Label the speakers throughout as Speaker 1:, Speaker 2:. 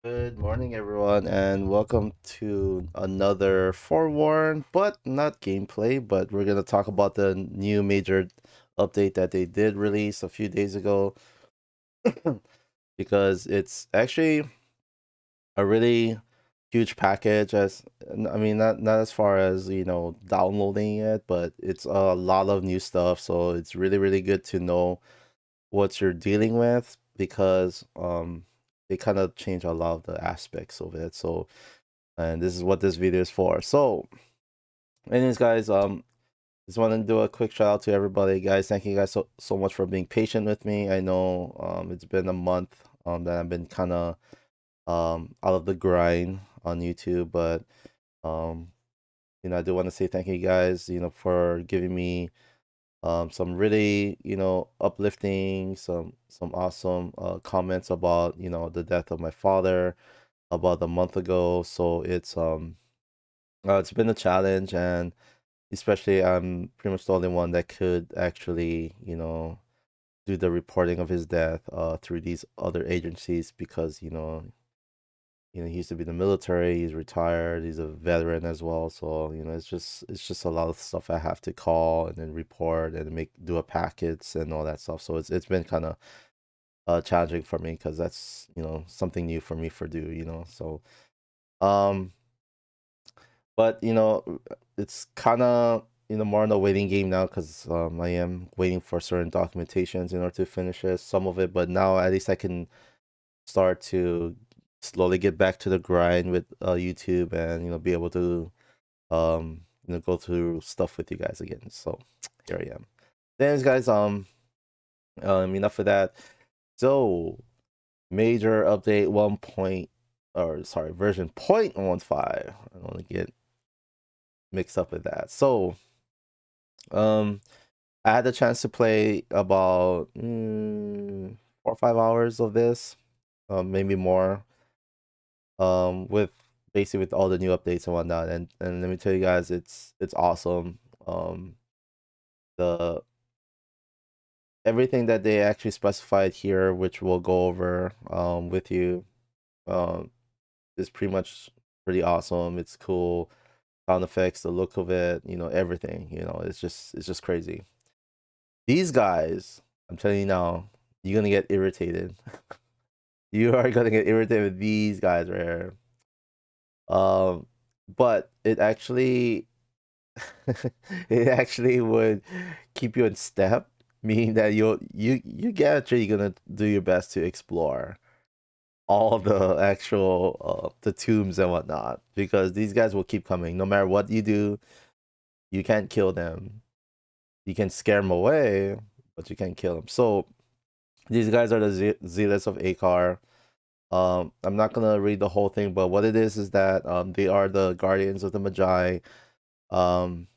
Speaker 1: Good morning, everyone, and welcome to another Forewarned, but not gameplay. But we're gonna talk about the new major update that they did release a few days ago, because it's actually a really huge package. I mean, not as far as downloading it, but it's a lot of new stuff. So it's really good to know what you're dealing with because they kind of change a lot of the aspects of it. So and this is what this video is for. So, anyways, guys, just want to do a quick shout out to everybody, guys. Thank you guys so much for being patient with me. I know it's been a month that I've been kind of out of the grind on YouTube, but um I do want to say thank you guys, for giving me some really uplifting, some awesome comments about the death of my father about a month ago. So it's been a challenge, and especially I'm pretty much the only one that could actually, do the reporting of his death through these other agencies because he used to be in the military, he's retired, he's a veteran as well. So, it's just a lot of stuff I have to call and then report and make do a packets and all that stuff. So it's been kind of challenging for me because that's, something new for me for do, So um but it's kind of more on a waiting game now because I am waiting for certain documentations in order to finish it, some of it. But now at least I can start to slowly get back to the grind with YouTube and be able to go through stuff with you guys again. So here I am. Thanks, guys. Enough of that. So major update 1 point, or sorry, version 0.15. I don't want to get mixed up with that. So Um, I had the chance to play about 4 or 5 hours of this, maybe more. With basically with all the new updates and whatnot, and let me tell you guys, it's awesome. The everything that they actually specified here, which we'll go over with you, um, is pretty much pretty awesome. It's cool. Sound effects, the look of it, everything. It's just crazy. These guys, I'm telling you now, you're gonna get irritated. You are gonna get irritated with these guys right here. Um, but it actually, it actually would keep you in step, meaning that you get actually gonna do your best to explore all the actual the tombs and whatnot because these guys will keep coming no matter what you do. You can't kill them. You can scare them away, but you can't kill them. So these guys are the zealots of Akar. I'm not gonna read the whole thing, but what it is that they are the guardians of the Magi. Um,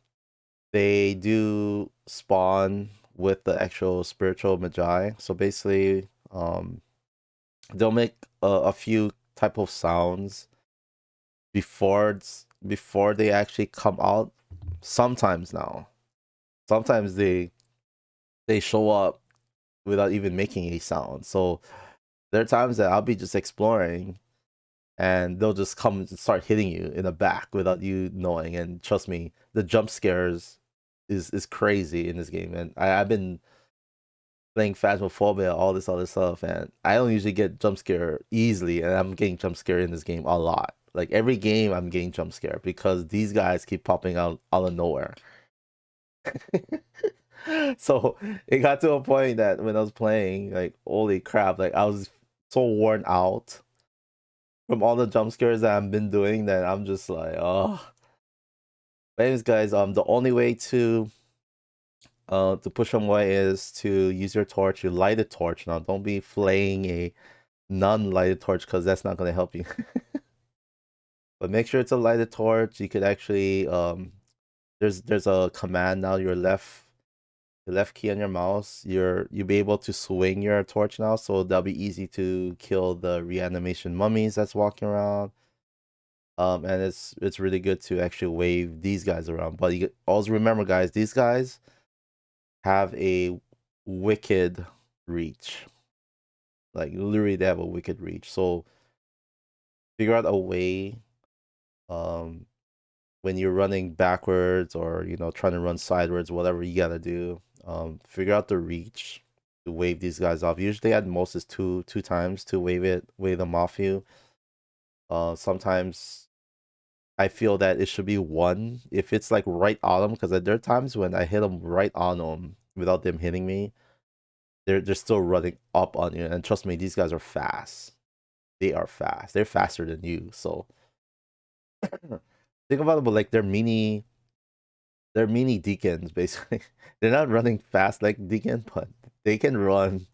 Speaker 1: they do spawn with the actual spiritual Magi. So basically, they'll make a few type of sounds before they actually come out. Sometimes now, sometimes they show up without even making a sound. So there are times that I'll be just exploring and they'll just come and start hitting you in the back without you knowing. And trust me, the jump scares is crazy in this game. And I've been playing Phasmophobia, all this other stuff, and I don't usually get jump scare easily, and I'm getting jump scare in this game a lot. Like every game, I'm getting jump scare because these guys keep popping out of nowhere. So it got to a point that when I was playing, like holy crap, like I was so worn out from all the jump scares that I've been doing that I'm just like, oh. But anyways, guys, the only way to push them away is to use your torch. You light a torch now. Don't be flaying a non-lighted torch because that's not gonna help you. But make sure it's a lighted torch. You could actually there's a command now. Your left key on your mouse. You'll be able to swing your torch now, so that'll be easy to kill the reanimation mummies that's walking around. And it's really good to actually wave these guys around. But you always remember, guys, these guys have a wicked reach. Like literally, they have a wicked reach. So figure out a way, um, when you're running backwards or trying to run sideways, whatever you gotta do. Figure out the reach to wave these guys off. Usually at most is two times to wave them off you. Sometimes I feel that it should be one if it's like right on them, because there are times when I hit them right on them without them hitting me. They're still running up on you, and trust me, these guys are fast. They are fast. They're faster than you. So think about it, but like they're mini deacons basically. They're not running fast like deacon, but they can run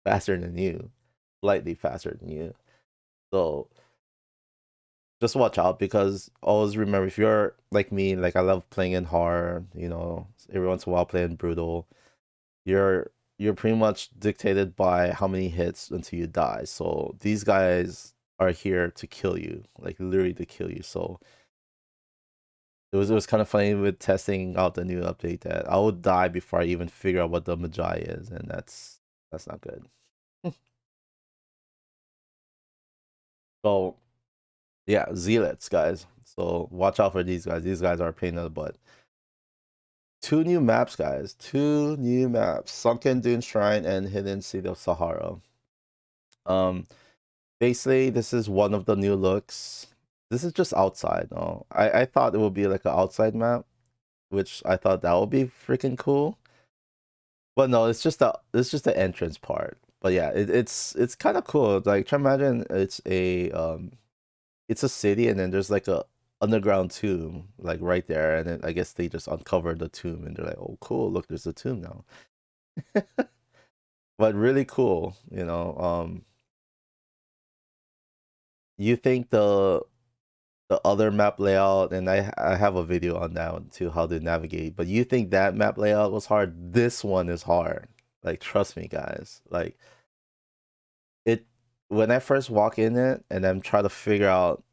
Speaker 1: faster than you, slightly faster than you. So just watch out, because always remember, if you're like me, like I love playing in hard, every once in a while playing brutal, you're you're pretty much dictated by how many hits until you die. So these guys are here to kill you, like literally to kill you. So it was kind of funny with testing out the new update that I would die before I even figure out what the Magi is, and that's not good. So yeah, zealots, guys. So watch out for these guys. These guys are a pain in the butt. Two new maps, guys. Two new maps: Sunken Dune Shrine and Hidden City of Sahara. Um, Basically, this is one of the new looks. This is just outside. No, I thought it would be like an outside map, which I thought that would be freaking cool. But no, it's just the entrance part. But yeah, it's kind of cool. Like, try imagine it's a city, and then there's like a underground tomb like right there, and then I guess they just uncovered the tomb, and they're like, oh cool, look, there's a tomb now. But really cool, you think the other map layout, and I have a video on that one too, how to navigate, but you think that map layout was hard? This one is hard. Like, trust me, guys. Like, it when I first walk in it and I'm trying to figure out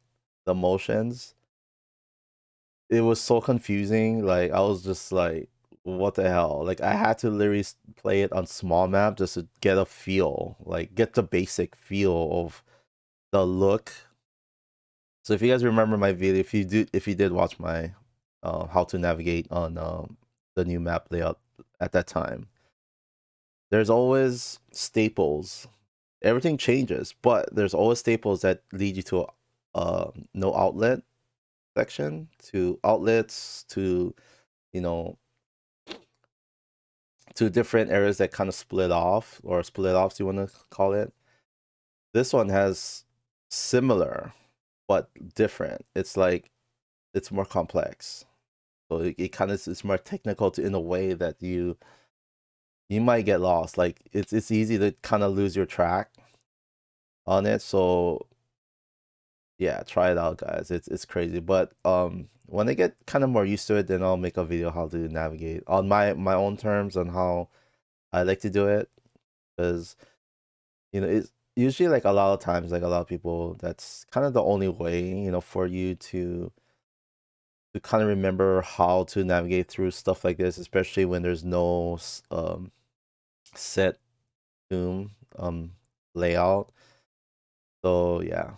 Speaker 1: the motions, it was so confusing. Like, I was just like, what the hell? Like, I had to literally play it on small map just to get a feel, like get the basic feel of the look. So if you guys remember my video, if you did watch my how to navigate on the new map layout at that time, there's always staples. Everything changes, but there's always staples that lead you to no outlet section, to outlets, to you know to different areas that kind of split off, or split offs, you want to call it. This one has similar but different. It's like it's more complex. So it kind of is more technical in a way that you might get lost. Like, it's easy to kind of lose your track on it. So yeah, try it out, guys. It's crazy. But when I get kind of more used to it, then I'll make a video how to navigate on my own terms on how I like to do it. Because it's usually, like, a lot of times, like a lot of people, that's kind of the only way, for you to kind of remember how to navigate through stuff like this, especially when there's no set tomb layout. So yeah,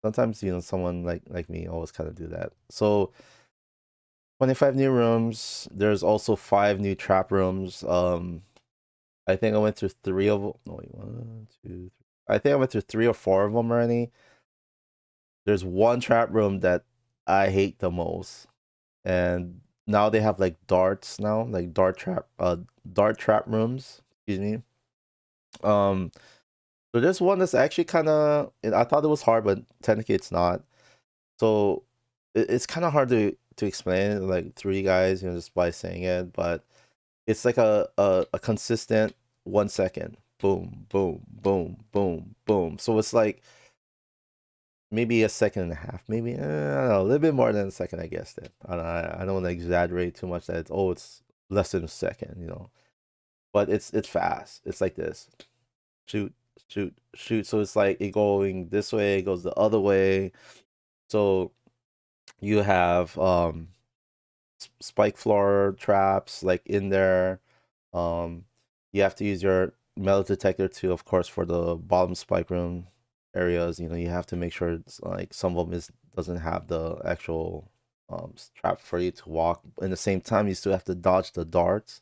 Speaker 1: sometimes someone like me always kind of do that. So 25 new rooms. There's also 5 new trap rooms. I think I went through three of them. No, wait, one, two, three. I think I went through 3 or 4 of them already. There's one trap room that I hate the most, and now they have like darts now, like dart trap rooms. Excuse me. Um, so there's one that's actually kind of. I thought it was hard, but technically it's not. So it's kind of hard to explain, like, through you guys, just by saying it. But it's like a consistent 1 second, boom, boom, boom, boom, boom. So it's like maybe a second and a half, maybe, I don't know, a little bit more than a second, I guess. Then I don't want to exaggerate too much that it's less than a second, but it's fast. It's like this: shoot, shoot, shoot. So it's like it going this way, it goes the other way. So you have spike floor traps like in there. um you have to use your metal detector too, of course, for the bottom spike room. areas, you have to make sure it's like some of them doesn't have the actual trap for you to walk. In the same time, you still have to dodge the darts.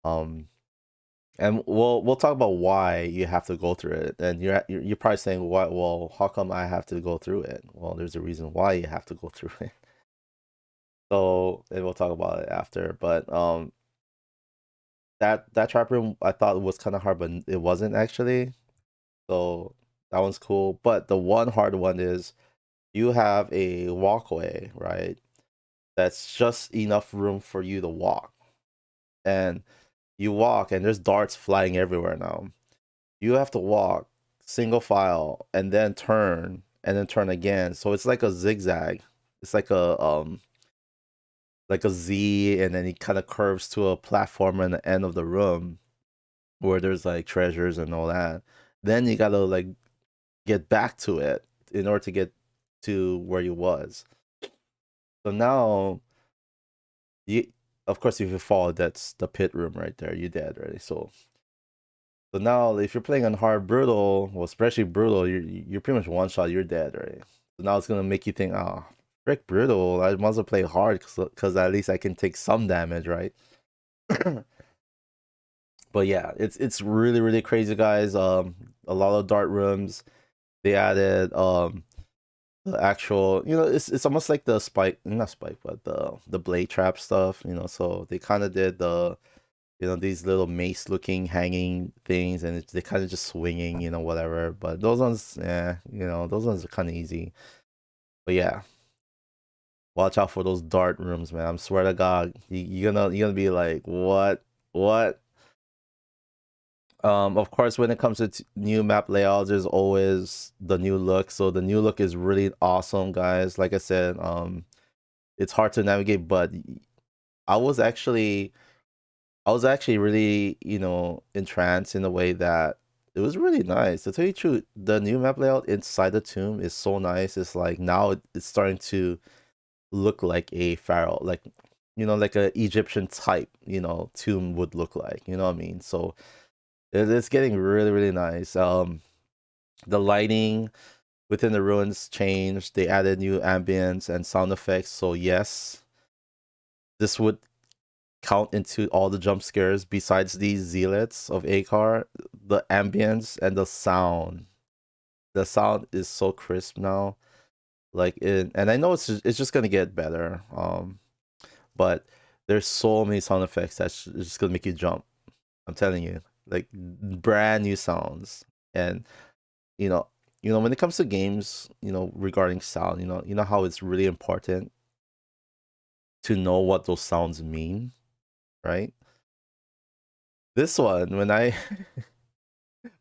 Speaker 1: Um, and we'll talk about why you have to go through it. And you're probably saying, "What? Well, how come I have to go through it?" Well, there's a reason why you have to go through it. So, and we'll talk about it after. But that trap room I thought was kind of hard, but it wasn't actually. So that one's cool. But the one hard one is you have a walkway, right? That's just enough room for you to walk. And you walk, and there's darts flying everywhere now. You have to walk single file and then turn again. So it's like a zigzag. It's like a Z, and then it kind of curves to a platform in the end of the room where there's like treasures and all that. Then you gotta like get back to it in order to get to where you was. So now you, of course, if you fall, that's the pit room right there. You're dead already. So now if you're playing on hard brutal, well, especially brutal, you're pretty much one shot. You're dead already. So now it's gonna make you think, oh, frick brutal. I might as well play hard because at least I can take some damage, right? But yeah, it's really really crazy, guys. A lot of dart rooms. They added the actual, it's almost like the spike, not spike, but the blade trap stuff. So they kind of did these little mace looking hanging things, and they kind of just swinging, whatever. But those ones, yeah, those ones are kind of easy. But yeah, watch out for those dart rooms, man. I swear to God, you're gonna be like, what? Of course, when it comes to new map layouts, there's always the new look. So the new look is really awesome, guys. Like I said, it's hard to navigate, but I was actually I was actually really, entranced in a way that it was really nice. To tell you the truth, the new map layout inside the tomb is so nice. It's like now it's starting to look like a pharaoh, like like a Egyptian type, tomb would look like. You know what I mean? So it's getting really, really nice. The lighting within the ruins changed. They added new ambience and sound effects. So yes, this would count into all the jump scares besides these zealots of Akar. The ambience and the sound. The sound is so crisp now. And I know it's just gonna get better. But there's so many sound effects that's just gonna make you jump. I'm telling you, like brand new sounds. And you know, when it comes to games, regarding sound, you know how it's really important to know what those sounds mean, right? This one, when I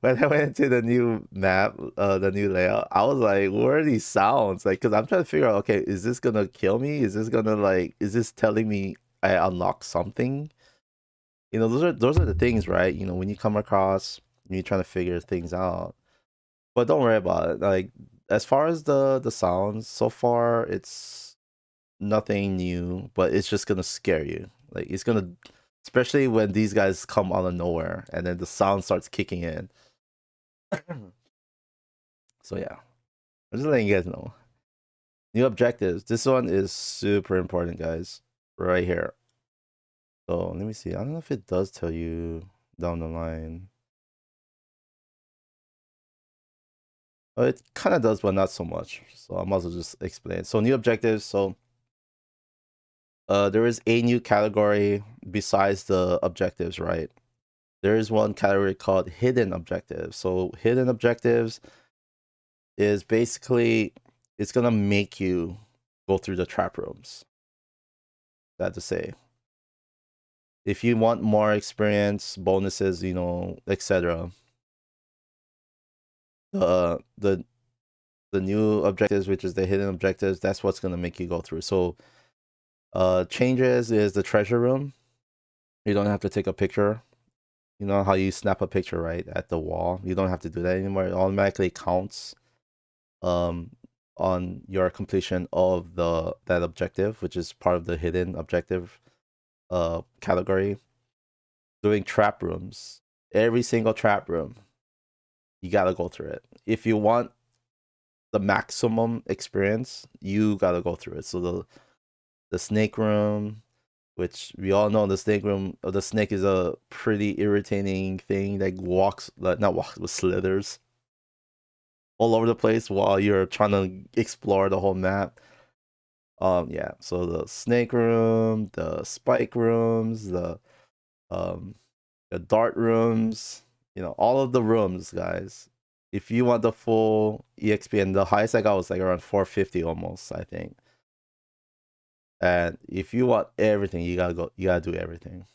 Speaker 1: when I went into the new map, the new layout, I was like, "What are these sounds?" Like, because I'm trying to figure out, okay, is this gonna kill me? Is this gonna is this telling me I unlock something? Those are the things, right? When you come across, you're trying to figure things out. But don't worry about it. Like, as far as the sounds, so far it's nothing new, but it's just gonna scare you. Like, it's gonna, especially when these guys come out of nowhere and then the sound starts kicking in. So yeah, I'm just letting you guys know. New objectives. This one is super important, guys. Right here. So let me see. I don't know if it does tell you down the line. Oh, it kind of does, but not so much. So I might as well just explain. So new objectives. So there is a new category besides the objectives, right? There is one category called hidden objectives. So hidden objectives is basically it's gonna make you go through the trap rooms. That to say, if you want more experience, bonuses, etc. The the new objectives, which is the hidden objectives, that's what's gonna make you go through. So changes is the treasure room. You don't have to take a picture. You know how you snap a picture right at the wall. You don't have to do that anymore. It automatically counts um on your completion of that objective, which is part of the hidden objective category. Doing trap rooms. Every single trap room. you gotta go through it. If you want the maximum experience, you gotta go through it. So the snake room, which we all know the snake room, the snake is a pretty irritating thing that walks, not walks, but slithers all over the place while you're trying to explore the whole map. Yeah, so the snake room, the spike rooms, um the dart rooms, all of the rooms, guys. If you want the full EXP, and the highest I got was like around 450 almost, I think. And if you want everything, you gotta do everything.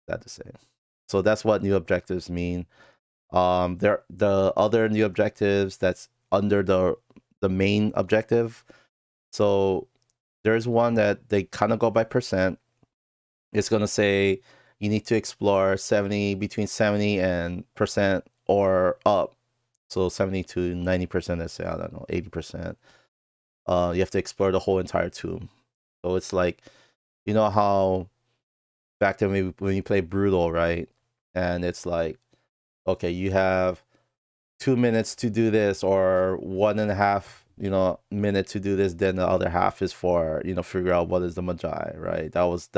Speaker 1: That to say. So that's what new objectives mean. There the other new objectives that's under the main objective. So there's one that they kind of go by percent. It's gonna say you need to explore 70 between 70 and percent or up. So 70 to 90%, let's say, I don't know, 80%. You have to explore the whole entire tomb. So it's like, you know how back then when you play Brutal, right? And it's like, okay, you have 2 minutes to do this, or 1.5 minute to do this, then the other half is for figure out what is the Magi, right? That was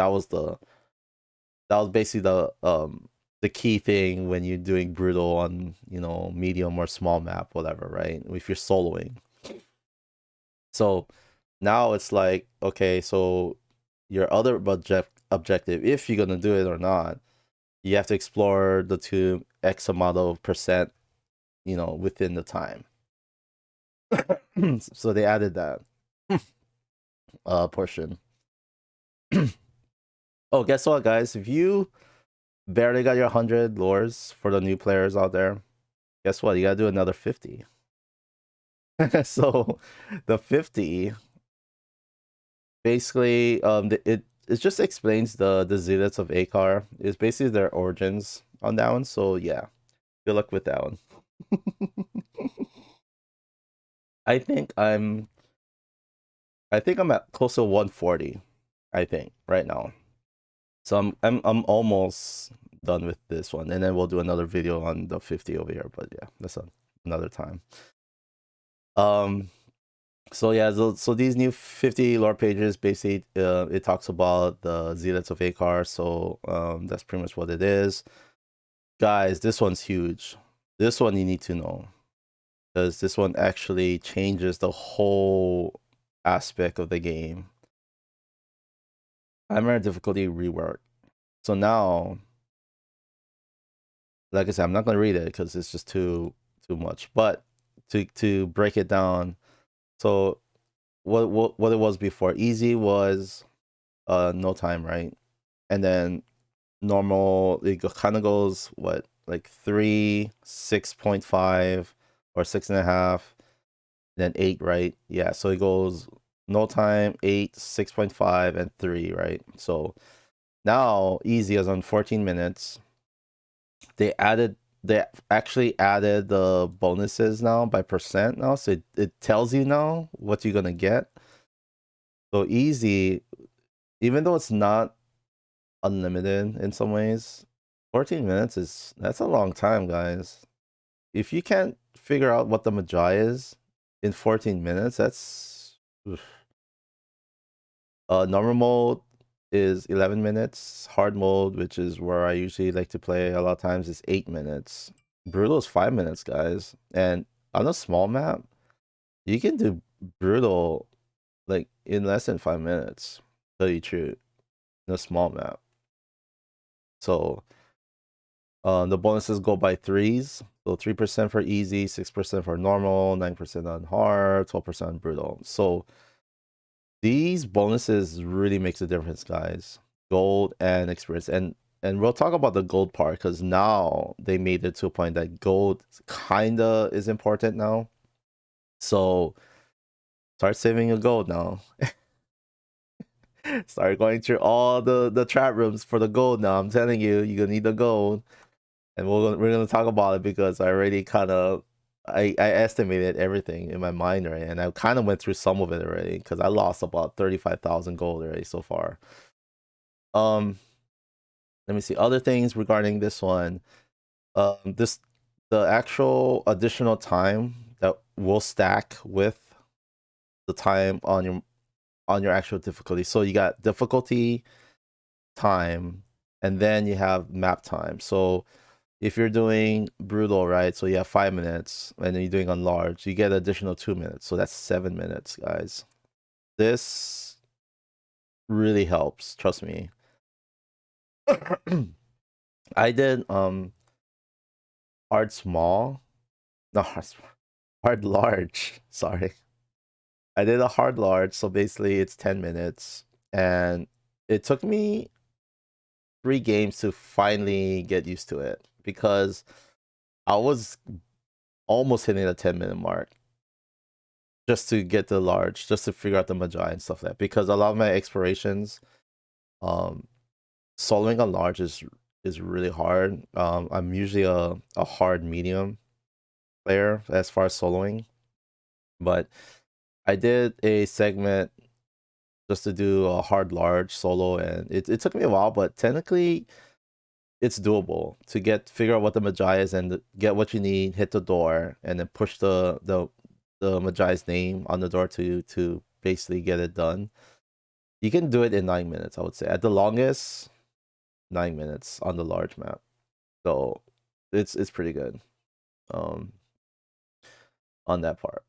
Speaker 1: basically the key thing when you're doing Brutal on medium or small map, whatever, right? If you're soloing. So now it's like, okay, so your other objective, if you're gonna do it or not, you have to explore the two X amount of percent, within the time. So they added that portion. Oh, guess what, guys? If you barely got your 100 lures for the new players out there, guess what? You gotta do another 50. So the 50 basically it just explains the zealots of Akar. It's basically their origins on that one. So yeah, good luck with that one. I think I'm at close to 140. I think right now. So I'm almost done with this one, and then we'll do another video on the 50 over here. But yeah, that's another time. So yeah, so these new 50 lore pages, basically, it talks about the zealots of Akar. So that's pretty much what it is, guys. This one's huge. This one you need to know, because this one actually changes the whole aspect of the game. Primary difficulty rework. So now, like I said, I'm not gonna read it because it's just too much. But to break it down, so what it was before, easy was no time, right? And then normal, it kind of goes what, like 3, 6.5, or 6.5, then 8, right? Yeah, so it goes no time, 8, 6.5, and 3, right? So now easy is on 14 minutes. They actually added the bonuses now by percent now, so it tells you now what you're gonna get. So easy, even though it's not unlimited in some ways, 14 minutes that's a long time, guys. If you can't figure out what the Magi is in 14 minutes, that's oof. Normal mode is 11 minutes. Hard mode, which is where I usually like to play a lot of times, is 8 minutes. Brutal is 5 minutes, guys. And on a small map, you can do Brutal like in less than 5 minutes. Tell you true, in a small map. So the bonuses go by threes. So 3% for easy, 6% for normal, 9% on hard, 12% on brutal. So these bonuses really makes a difference, guys. Gold and experience. And we'll talk about the gold part, because now they made it to a point that gold kinda is important now. So start saving your gold now. Start going through all the trap rooms for the gold now. I'm telling you, you're gonna need the gold. And we're gonna talk about it, because I already kind of I estimated everything in my mind, right? And I kind of went through some of it already, because I lost about 35,000 gold already so far. Let me see other things regarding this one. This the actual additional time that will stack with the time on your actual difficulty. So you got difficulty, time, and then you have map time. So if you're doing brutal, right? So you have 5 minutes, and then you're doing on large, you get additional 2 minutes. So that's 7 minutes, guys. This really helps, trust me. I did hard small, not hard small, hard large. Sorry. I did a hard large, so basically it's 10 minutes. And it took me 3 games to finally get used to it because I was almost hitting the 10-minute mark just to get the large, just to figure out the Magi and stuff like that. Because a lot of my explorations, um, soloing a large is really hard. I'm usually a hard medium player as far as soloing, but I did a segment just to do a hard large solo, and it took me a while, but technically it's doable to figure out what the Magi is and get what you need, hit the door, and then push the Magi's name on the door to basically get it done. You can do it in 9 minutes, I would say. At the longest, 9 minutes on the large map. So it's pretty good. Um on that part.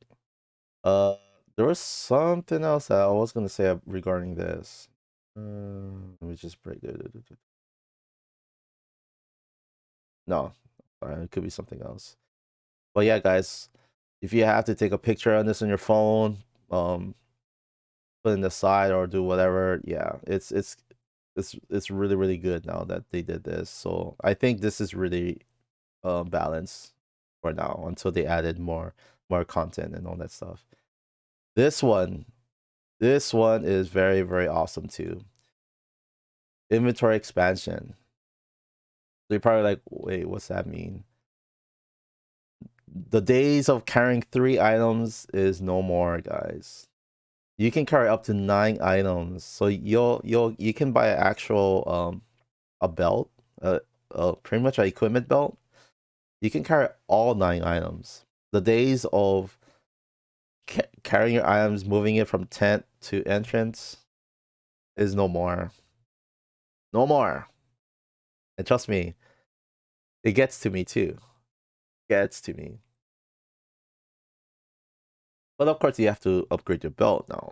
Speaker 1: There was something else that I was gonna say regarding this. Let me just break it. No, it could be something else. But yeah, guys, if you have to take a picture on this on your phone, put it in the side or do whatever, yeah, it's really really good now that they did this. So I think this is really balanced for now until they added more content and all that stuff. This one, this one is very very awesome too. Inventory expansion. So you're probably like, wait, what's that mean? The days of carrying 3 items is no more, guys. You can carry up to 9 items. So you can buy an actual a belt, pretty much an equipment belt. You can carry all 9 items. The days of carrying your items, moving it from tent to entrance is no more. No more. And trust me, it gets to me too. Gets to me. But of course, you have to upgrade your belt now.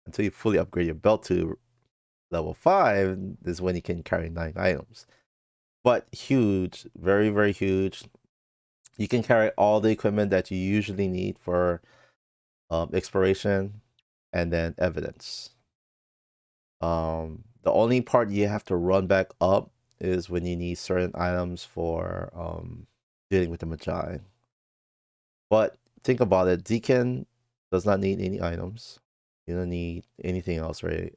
Speaker 1: Until you fully upgrade your belt to level 5 is when you can carry 9 items. But huge, very, very huge. You can carry all the equipment that you usually need for exploration and then evidence. The only part you have to run back up is when you need certain items for dealing with the Magi. But think about it, Deacon does not need any items. You don't need anything else, right?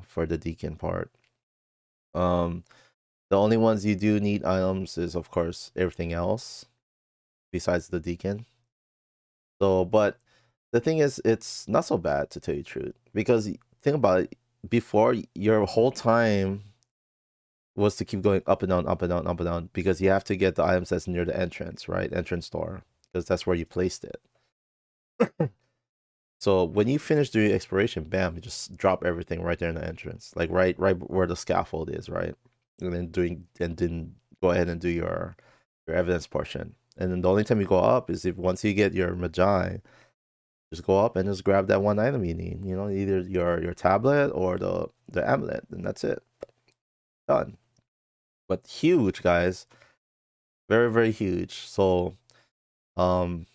Speaker 1: For the Deacon part. The only ones you do need items is of course everything else besides the Deacon. So, but the thing is, it's not so bad to tell you the truth because think about it. Before, your whole time was to keep going up and down, up and down, up and down because you have to get the items that's near the entrance, right? Entrance door, because that's where you placed it. So when you finish doing exploration, bam, you just drop everything right there in the entrance, like right where the scaffold is, right? And then go ahead and do your evidence portion. And then the only time you go up is if once you get your Magi, just go up and just grab that one item you need. Either your tablet or the amulet, and that's it. Done. But huge, guys. Very, very huge. So don't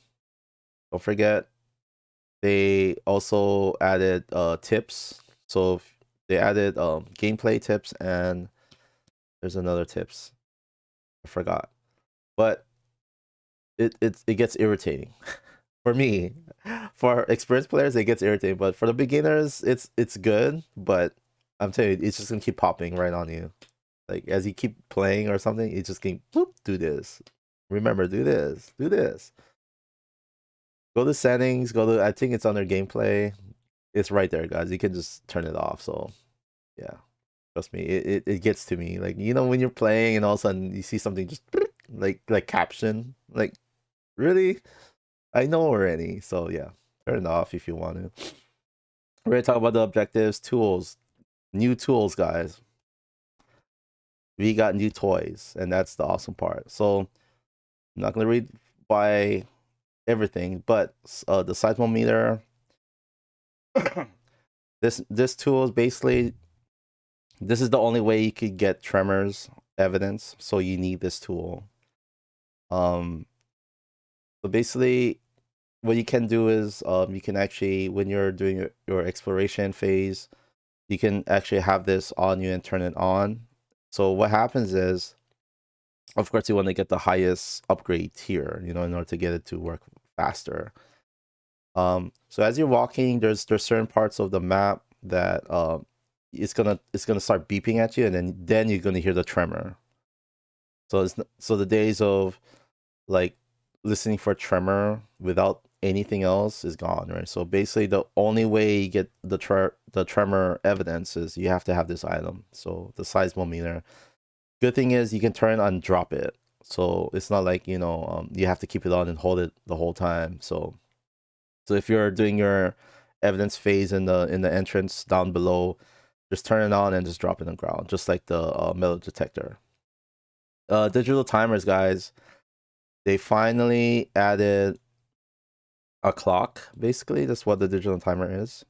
Speaker 1: forget they also added tips. So they added gameplay tips, and there's another tips. I forgot. But it gets irritating. For me, for experienced players, it gets irritating. But for the beginners, it's good. But I'm telling you, it's just gonna keep popping right on you. Like as you keep playing or something, it's just going whoop, do this. Remember, do this, do this. Go to settings. I think it's under gameplay. It's right there, guys. You can just turn it off. So yeah, trust me, it gets to me. Like when you're playing and all of a sudden you see something just like caption. Like, really? I know already. So yeah, turn it off if you want to. We're gonna talk about the objectives, tools, new tools, guys. We got new toys, and that's the awesome part. So I'm not gonna read by everything, but the seismometer. This tool is basically, this is the only way you could get tremors evidence. So you need this tool. So basically, what you can do is you can actually, when you're doing your exploration phase, you can actually have this on you and turn it on. So what happens is, of course, you want to get the highest upgrade tier, in order to get it to work faster. So as you're walking, there's certain parts of the map that it's gonna start beeping at you, and then you're gonna hear the tremor. So so the days of like listening for tremor without anything else is gone, right? So basically, the only way you get the tremor evidence is you have to have this item. So the seismometer. Good thing is you can turn on and drop it. So it's not like you have to keep it on and hold it the whole time. So if you're doing your evidence phase in the entrance down below, just turn it on and just drop it on the ground, just like the metal detector. Digital timers, guys. They finally added a clock. Basically, that's what the digital timer is.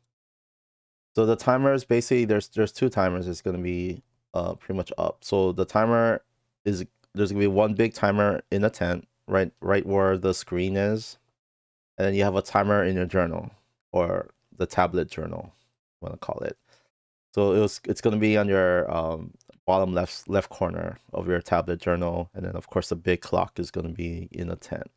Speaker 1: So the timer is basically, there's two timers. It's gonna be pretty much up. So the timer is, there's gonna be one big timer in the tent, right where the screen is, and then you have a timer in your journal, or the tablet journal, want to call it. So it's gonna be on your bottom left corner of your tablet journal, and then of course the big clock is gonna be in the tent.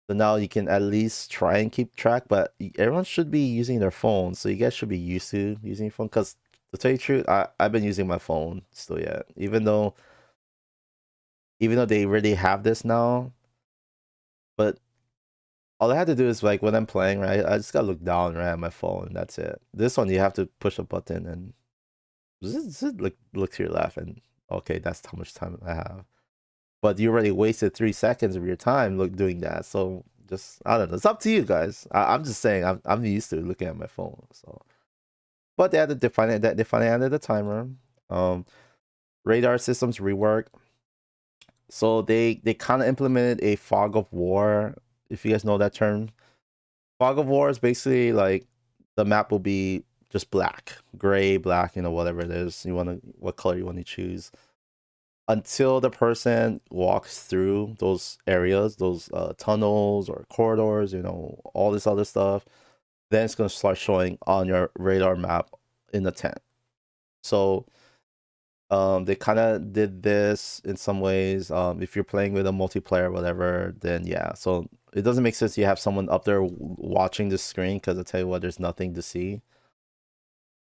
Speaker 1: So now you can at least try and keep track, but everyone should be using their phone, so you guys should be used to using your phone. Because to tell you the truth, I've been using my phone still yet, even though they really have this now. But all I had to do is, like, when I'm playing, right, I just gotta look down right at my phone, and that's it. This one you have to push a button and look to your left, and okay, that's how much time I have. But you already wasted 3 seconds of your time doing that. So just, I don't know. It's up to you guys. I'm just saying, I'm used to looking at my phone. So, but they finally added the timer. Um, Radar systems rework. So they kind of implemented a fog of war. If you guys know that term, fog of war is basically like the map will be just black, gray, black, whatever it is what color you want to choose, until the person walks through those areas, those tunnels or corridors, all this other stuff. Then it's going to start showing on your radar map in the tent. So they kind of did this in some ways. If you're playing with a multiplayer or whatever, then yeah. So it doesn't make sense you have someone up there watching the screen, because I tell you what, there's nothing to see.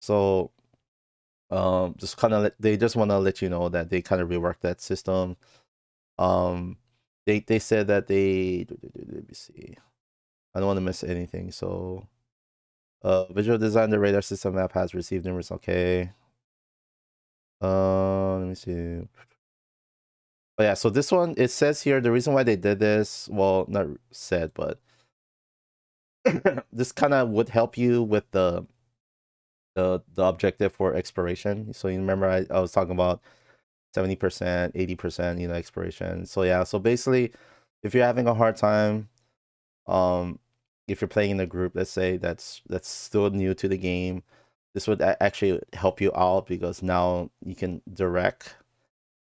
Speaker 1: So just kind of they just want to let you know that they kind of reworked that system. Um, they said that let me see. I don't want to miss anything. So, visual design, the radar system map has received numerous. Okay. Let me see. But yeah, so this one, it says here the reason why they did this. Well, not said, but this kind of would help you with the objective for exploration. So you remember I was talking about 70%, 80%, exploration. So yeah, so basically, if you're having a hard time, if you're playing in a group, let's say that's still new to the game, this would actually help you out, because now you can direct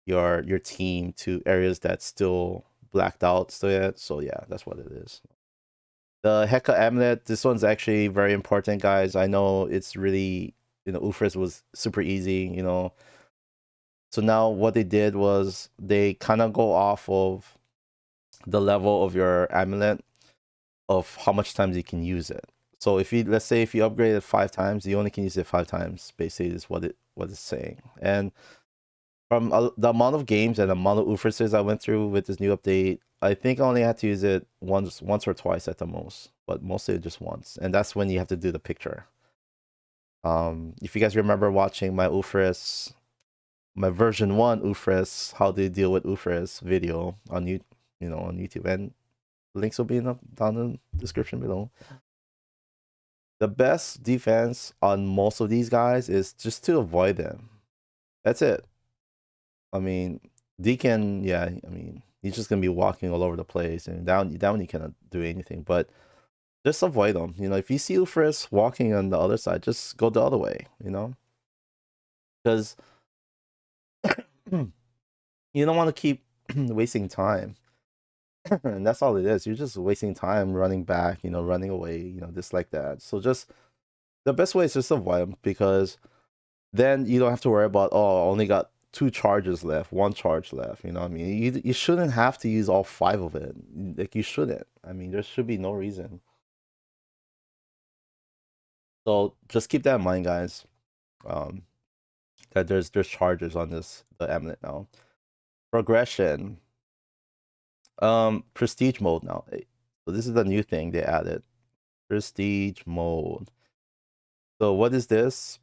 Speaker 1: your team to areas that's still blacked out still yet. So yeah, that's what it is. The Heka Amulet, this one's actually very important, guys. I know it's really, Ufris was super easy. So now what they did was they kind of go off of the level of your amulet, of how much times you can use it. So let's say if you upgrade it 5 times, you only can use it 5 times. Basically, is what it's saying. And from the amount of games and the amount of Ufrises I went through with this new update, I think I only had to use it once or twice at the most, but mostly just once. And that's when you have to do the picture. If you guys remember watching my Ufris my version 1 Ufris, how they deal with Ufris video on on YouTube, and links will be down in the description below. The best defense on most of these guys is just to avoid them. That's it. I mean, Deacon, yeah, I mean, he's just gonna be walking all over the place, and down you cannot do anything. But just avoid them. If you see Ufris walking on the other side, just go the other way. Because you don't want to keep wasting time. And that's all it is. You're just wasting time running back, running away, just like that. So just the best way is just avoid them, because then you don't have to worry about, oh, I only got 2 charges left, 1 charge left. You know what I mean? You shouldn't have to use all 5 of it. Like, you shouldn't. I mean, there should be no reason. So just keep that in mind, guys. That there's charges on the amulet now. Progression. Prestige mode now. So this is the new thing they added. Prestige mode. So what is this?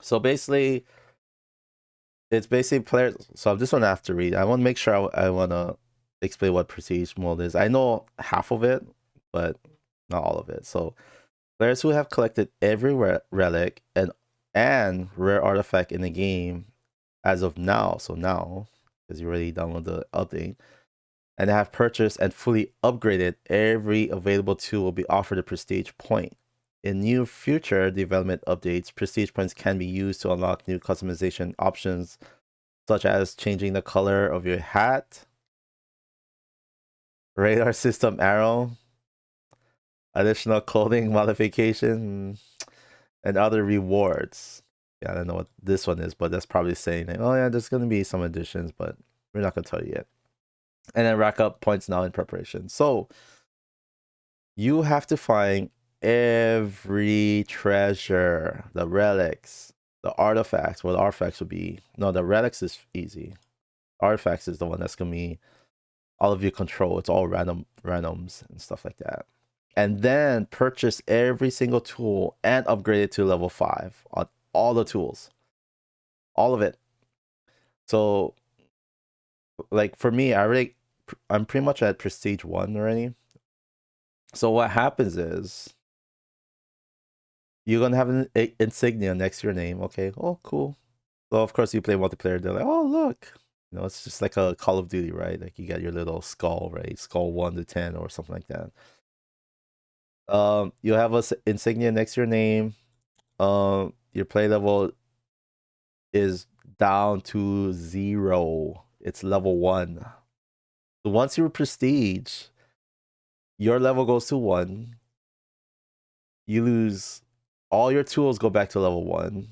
Speaker 1: So basically, it's basically players. So this one I have to read. I want to make sure I want to explain what prestige mode is. I know half of it, but not all of it. So players who have collected every relic and rare artifact in the game as of now. So now, because you already downloaded the update, and have purchased and fully upgraded every available tool, will be offered a prestige point. In new future development updates, prestige points can be used to unlock new customization options, such as changing the color of your hat, radar system arrow, additional clothing modification, and other rewards. Yeah, I don't know what this one is, but that's probably saying, like, oh yeah, there's going to be some additions, but we're not going to tell you yet. And then rack up points now in preparation. So you have to find every treasure, the relics, the artifacts. Well, the artifacts would be, no, the relics is easy. Artifacts is the one that's gonna be all of your control. It's all randoms and stuff like that. And then purchase every single tool and upgrade it to level 5 on all the tools, all of it. So, like, for me, I'm pretty much at prestige 1 already. So what happens is, you're gonna have an insignia next to your name. Okay. Oh, cool. So of course you play multiplayer. They're like, oh look, it's just like a Call of Duty, right? Like, you got your little skull, right? Skull 1 to 10 or something like that. You have a insignia next to your name. Your play level is down to 0. It's level 1. So once you prestige, your level goes to 1. You lose all your tools, go back to level 1.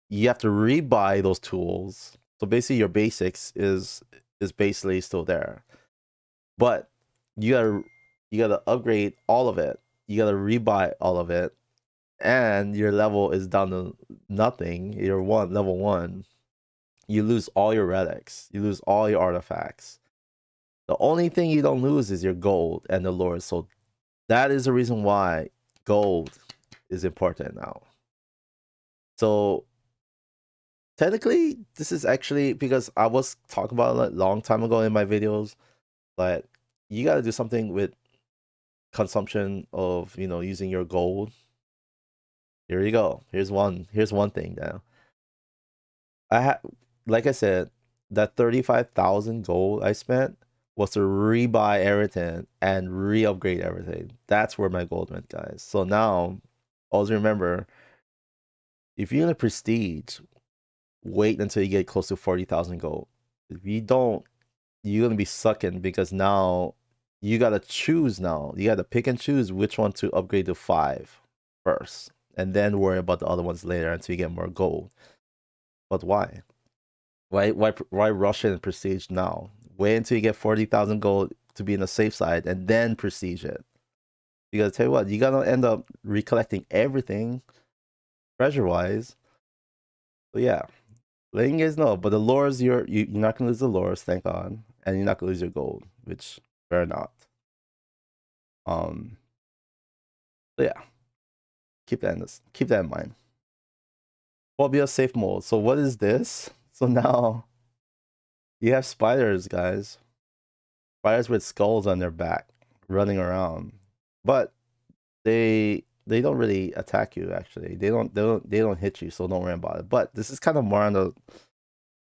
Speaker 1: You have to rebuy those tools. So basically your basics is basically still there. But you gotta upgrade all of it. You gotta rebuy all of it. And your level is down to nothing. You're level 1. You lose all your relics. You lose all your artifacts. The only thing you don't lose is your gold and the lore. So that is the reason why gold is important now. So technically, this is actually, because I was talking about it a long time ago in my videos, but you got to do something with consumption of, using your gold. Here you go. Here's one thing now. Like I said, that 35,000 gold I spent was to rebuy everything and re-upgrade everything. That's where my gold went, guys. So now, always remember, if you're in a prestige, wait until you get close to 40,000 gold. If you don't, you're gonna be sucking, because now you gotta choose. Now you gotta pick and choose which one to upgrade to 5 first, and then worry about the other ones later until you get more gold. But why? Why rush in and prestige now? Wait until you get 40,000 gold to be in the safe side, and then prestige it. Because tell you what, you gotta end up recollecting everything treasure wise. So yeah, letting you guys know. But the lures, you're not gonna lose the lures, thank God, and you're not gonna lose your gold, which better not. So yeah, keep that in mind. Phobia safe mode. So what is this? So now you have spiders, guys. Spiders with skulls on their back, running around. But they don't really attack you. Actually, they don't hit you. So don't worry about it. But this is kind of more on the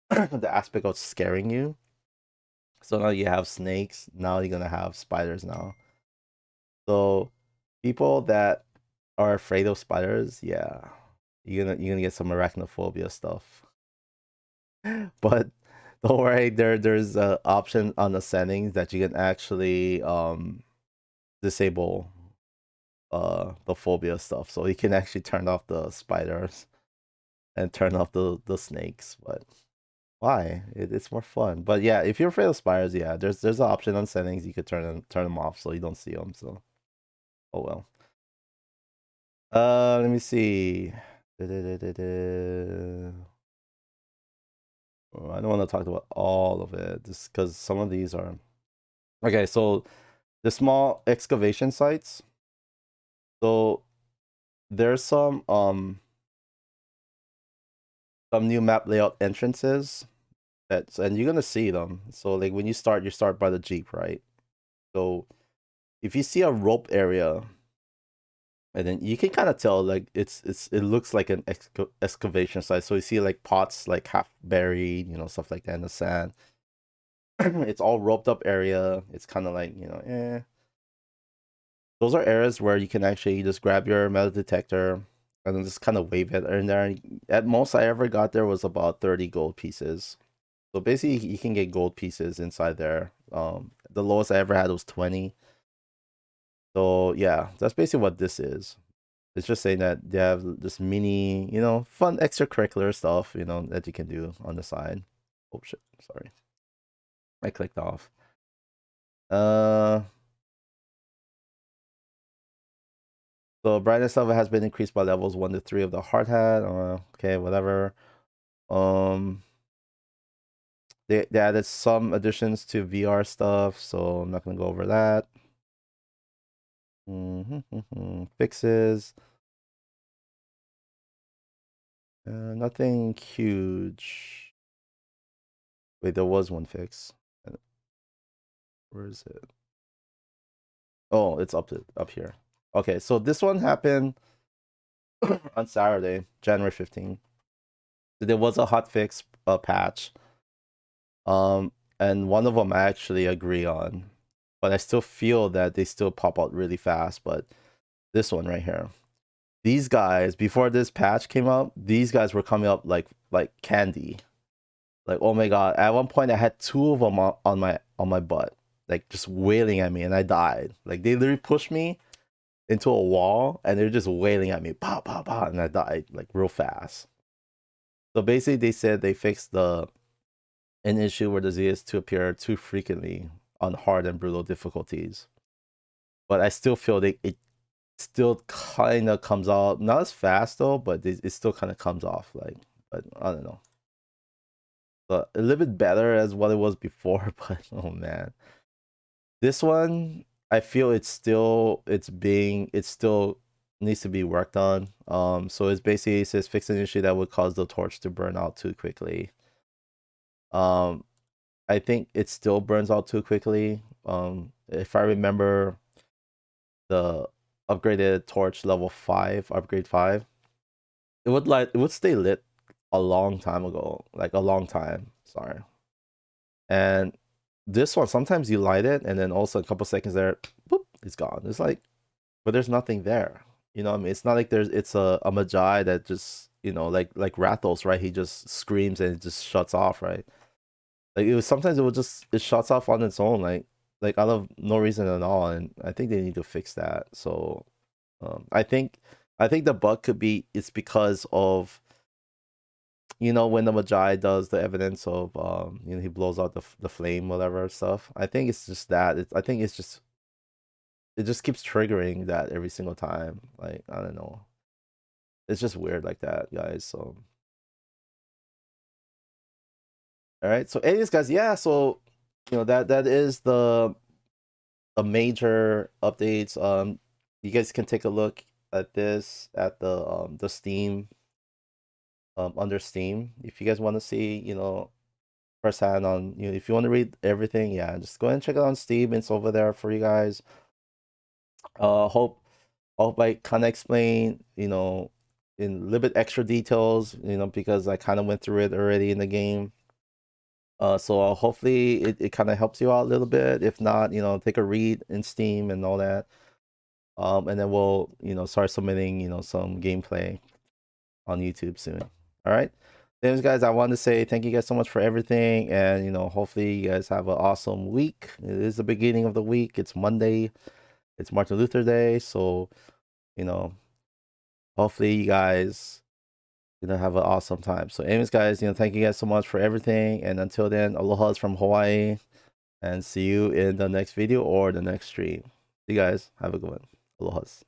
Speaker 1: the aspect of scaring you. So now you have snakes. Now you're gonna have spiders now. So people that are afraid of spiders, yeah, you're gonna get some arachnophobia stuff. But don't worry, there's a option on the settings that you can actually disable the phobia stuff. So you can actually turn off the spiders and turn off the snakes. But why? It's more fun. But yeah, if you're afraid of spiders, yeah, there's an option on settings you could turn them off so you don't see them. So oh well. Let me see. Oh, I don't want to talk about all of it just because some of these are okay. So the small excavation sites. So there's some new map layout entrances that's and you're gonna see them. So like when you start by the Jeep, right? So if you see a rope area, and then you can kind of tell like it looks like an excavation site. So you see like pots like half buried, stuff like that in the sand. It's all roped up area. It's kind of like those are areas where you can actually just grab your metal detector and then just kind of wave it in there. At most I ever got there was about 30 gold pieces. So basically you can get gold pieces inside there. The lowest I ever had was 20. So yeah, that's basically what this is. It's just saying that they have this mini, fun extracurricular stuff, that you can do on the side. Oh shit, sorry. I clicked off. Uh so brightness level has been increased by levels 1 to 3 of the hard hat. Okay, whatever. Um they added some additions to VR stuff, so I'm not gonna go over that. Fixes. Nothing huge. Wait, there was one fix. Where is it? Oh, it's up here. Okay, so this one happened on Saturday, January 15th. There was a hotfix patch. And one of them I actually agree on, but I still feel that they still pop out really fast. But this one right here, these guys before this patch came out, these guys were coming up like candy. Like oh my god! At one point, I had two of them on my butt, like just wailing at me, and I died. Like they literally pushed me into a wall, and they're just wailing at me, pa pa pa, and I died like real fast. So basically, they said they fixed an issue where the Zeus to appear too frequently on hard and brutal difficulties. But I still feel that it still kind of comes out not as fast though, but it still kind of comes off like. But I don't know. But a little bit better as what it was before, but oh man, this one I feel it still needs to be worked on. So it's basically it says fix an issue that would cause the torch to burn out too quickly. Um, I think it still burns out too quickly. If I remember the upgraded torch level 5, upgrade 5, it would stay lit a long time ago, like a long time. Sorry. And this one, sometimes you light it, and then also a couple seconds there, boop, it's gone. It's like, but there's nothing there. You know what I mean? It's not like it's a Magi that just like Rathos, right? He just screams and it just shuts off, right? Like sometimes it shuts off on its own, like out of no reason at all, and I think they need to fix that. So, I think the bug could be it's because of when the Magi does the evidence of he blows out the flame, whatever stuff. I think it's just that. I think it just keeps triggering that every single time. Like I don't know, it's just weird like that, guys. So all right, so anyways, guys, yeah. So that is the major updates. You guys can take a look at this at the Steam under Steam. If you guys want to see, firsthand on, if you want to read everything, yeah, just go ahead and check it out on Steam. It's over there for you guys. Hope I kind of explain, in a little bit extra details, because I kind of went through it already in the game. So hopefully it kind of helps you out a little bit. If not, take a read in Steam and all that. And then we'll, start submitting, some gameplay on YouTube soon. All right. Anyways, guys, I want to say thank you guys so much for everything. And, hopefully you guys have an awesome week. It is the beginning of the week. It's Monday. It's Martin Luther Day. So, you know, hopefully you guys, have an awesome time. So anyways, guys, thank you guys so much for everything. And until then, aloha's from Hawaii. And see you in the next video or the next stream. See you guys. Have a good one. Aloha's.